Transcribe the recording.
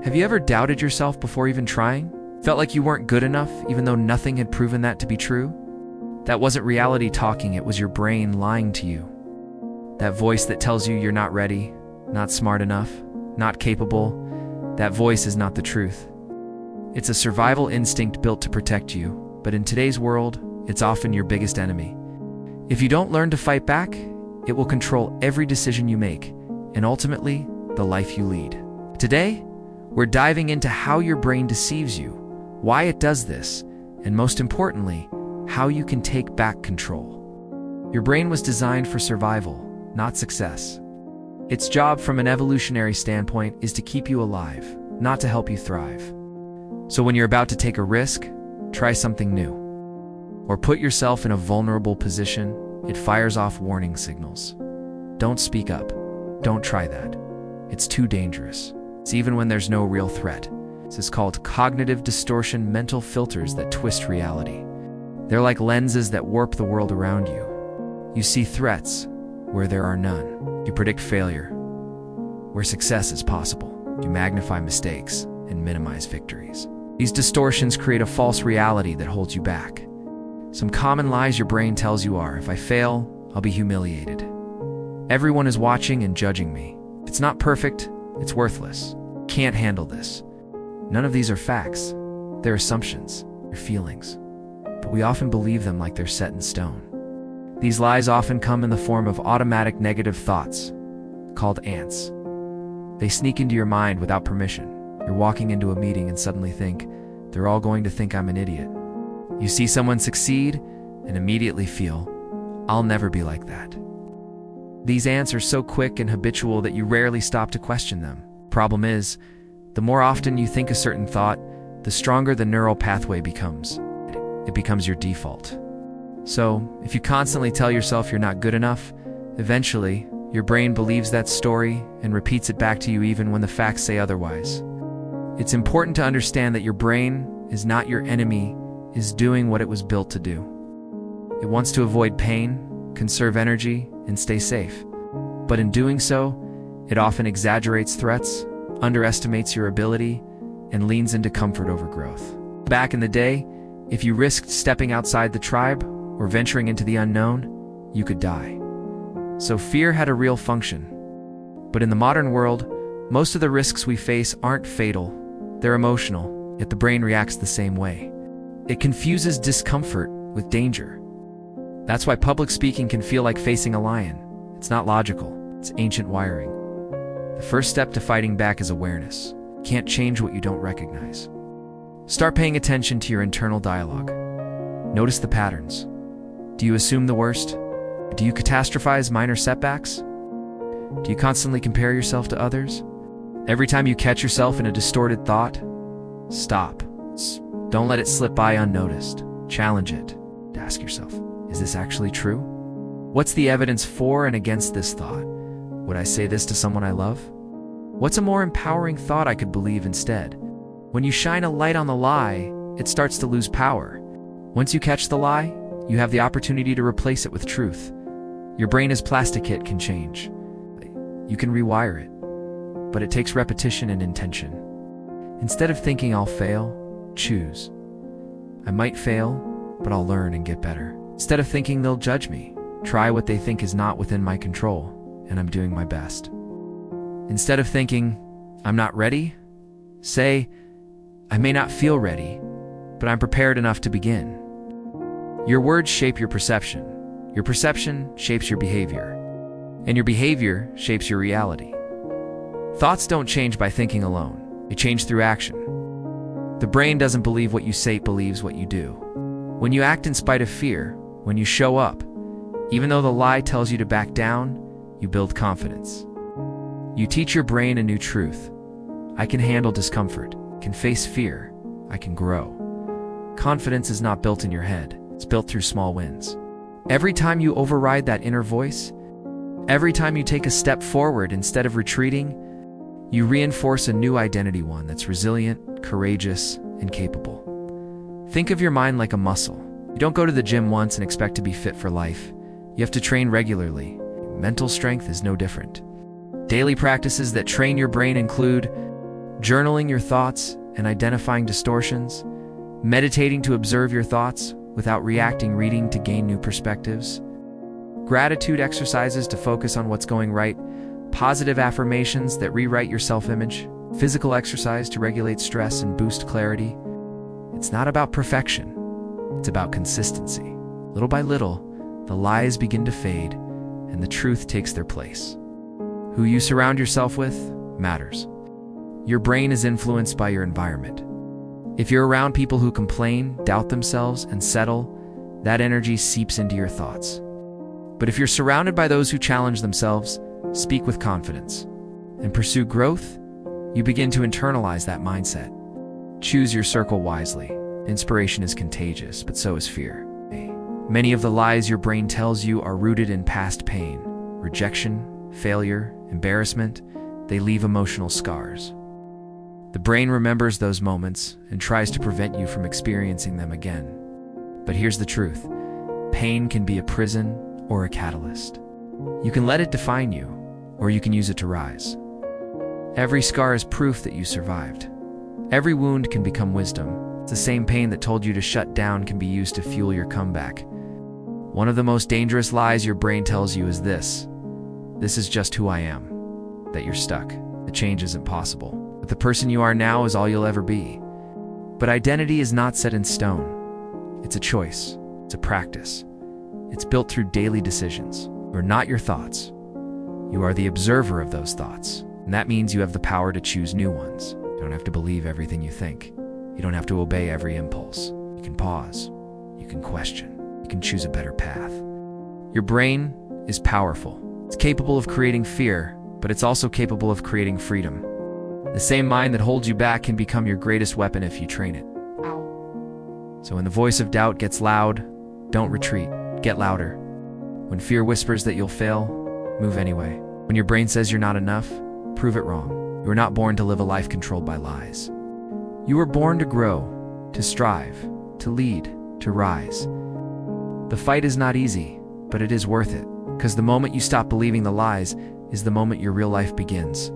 Have you ever doubted yourself before even trying? Felt like you weren't good enough, even though nothing had proven that to be true? That wasn't reality talking, it was your brain lying to you. That voice that tells you you're not ready, not smart enough, not capable, that voice is not the truth. It's a survival instinct built to protect you, but in today's world, it's often your biggest enemy. If you don't learn to fight back, it will control every decision you make, and ultimately, the life you lead. Today, we're diving into how your brain deceives you, why it does this, and most importantly, how you can take back control. Your brain was designed for survival, not success. Its job from an evolutionary standpoint is to keep you alive, not to help you thrive. So when you're about to take a risk, try something new. Or put yourself in a vulnerable position, it fires off warning signals. Don't speak up. Don't try that. It's too dangerous. It's even when there's no real threat. This is called cognitive distortion, mental filters that twist reality. They're like lenses that warp the world around you. You see threats where there are none. You predict failure where success is possible. You magnify mistakes and minimize victories. These distortions create a false reality that holds you back. Some common lies your brain tells you are, if I fail, I'll be humiliated. Everyone is watching and judging me. If it's not perfect, it's worthless. Can't handle this. None of these are facts. They're assumptions, they're feelings. But we often believe them like they're set in stone. These lies often come in the form of automatic negative thoughts, called ants. They sneak into your mind without permission. You're walking into a meeting and suddenly think, they're all going to think I'm an idiot. You see someone succeed and immediately feel, I'll never be like that. These ants are so quick and habitual that you rarely stop to question them. Problem is, the more often you think a certain thought, the stronger the neural pathway becomes. It becomes your default. So, if you constantly tell yourself you're not good enough, eventually, your brain believes that story and repeats it back to you even when the facts say otherwise. It's important to understand that your brain is not your enemy, is doing what it was built to do. It wants to avoid pain, conserve energy, and stay safe. But in doing so, it often exaggerates threats, underestimates your ability, and leans into comfort over growth. Back in the day, if you risked stepping outside the tribe or venturing into the unknown, you could die. So fear had a real function. But in the modern world, most of the risks we face aren't fatal. They're emotional, yet the brain reacts the same way. It confuses discomfort with danger. That's why public speaking can feel like facing a lion. It's not logical, it's ancient wiring. The first step to fighting back is awareness. You can't change what you don't recognize. Start paying attention to your internal dialogue. Notice the patterns. Do you assume the worst? Do you catastrophize minor setbacks? Do you constantly compare yourself to others? Every time you catch yourself in a distorted thought, stop. Don't let it slip by unnoticed. Challenge it. Ask yourself, is this actually true? What's the evidence for and against this thought? Would I say this to someone I love? What's a more empowering thought I could believe instead? When you shine a light on the lie, it starts to lose power. Once you catch the lie, you have the opportunity to replace it with truth. Your brain is plastic, it can change. You can rewire it, but it takes repetition and intention. Instead of thinking I'll fail, choose. I might fail, but I'll learn and get better. Instead of thinking they'll judge me, try what they think is not within my control, and I'm doing my best. Instead of thinking, I'm not ready, say, I may not feel ready, but I'm prepared enough to begin. Your words shape your perception. Your perception shapes your behavior. And your behavior shapes your reality. Thoughts don't change by thinking alone. They change through action. The brain doesn't believe what you say, it believes what you do. When you act in spite of fear, when you show up, even though the lie tells you to back down, you build confidence. You teach your brain a new truth. I can handle discomfort, can face fear, I can grow. Confidence is not built in your head, it's built through small wins. Every time you override that inner voice, every time you take a step forward instead of retreating, you reinforce a new identity, one that's resilient, courageous, and capable. Think of your mind like a muscle. You don't go to the gym once and expect to be fit for life. You have to train regularly. Mental strength is no different. Daily practices that train your brain include Journaling your thoughts and identifying distortions, meditating to observe your thoughts without reacting, reading to gain new perspectives, gratitude exercises to focus on what's going right, positive affirmations that rewrite your self-image, physical exercise to regulate stress and boost clarity. It's not about perfection, it's about consistency. Little by little, the lies begin to fade and the truth takes their place. Who you surround yourself with matters. Your brain is influenced by your environment. If you're around people who complain, doubt themselves, and settle, that energy seeps into your thoughts. But if you're surrounded by those who challenge themselves, speak with confidence, and pursue growth, you begin to internalize that mindset. Choose your circle wisely. Inspiration is contagious, but so is fear. Many of the lies your brain tells you are rooted in past pain, rejection, failure, embarrassment. They leave emotional scars. The brain remembers those moments and tries to prevent you from experiencing them again. But here's the truth. Pain can be a prison or a catalyst. You can let it define you, or you can use it to rise. Every scar is proof that you survived. Every wound can become wisdom. It's the same pain that told you to shut down can be used to fuel your comeback. One of the most dangerous lies your brain tells you is this. This is just who I am. That you're stuck. That change isn't possible. But the person you are now is all you'll ever be. But identity is not set in stone. It's a choice. It's a practice. It's built through daily decisions. You're not your thoughts. You are the observer of those thoughts. And that means you have the power to choose new ones. You don't have to believe everything you think. You don't have to obey every impulse. You can pause. You can question. You can choose a better path. Your brain is powerful. It's capable of creating fear, but it's also capable of creating freedom. The same mind that holds you back can become your greatest weapon if you train it. So when the voice of doubt gets loud, don't retreat. Get louder. When fear whispers that you'll fail, move anyway. When your brain says you're not enough, prove it wrong. You were not born to live a life controlled by lies. You were born to grow, to strive, to lead, to rise. The fight is not easy, but it is worth it, because the moment you stop believing the lies is the moment your real life begins.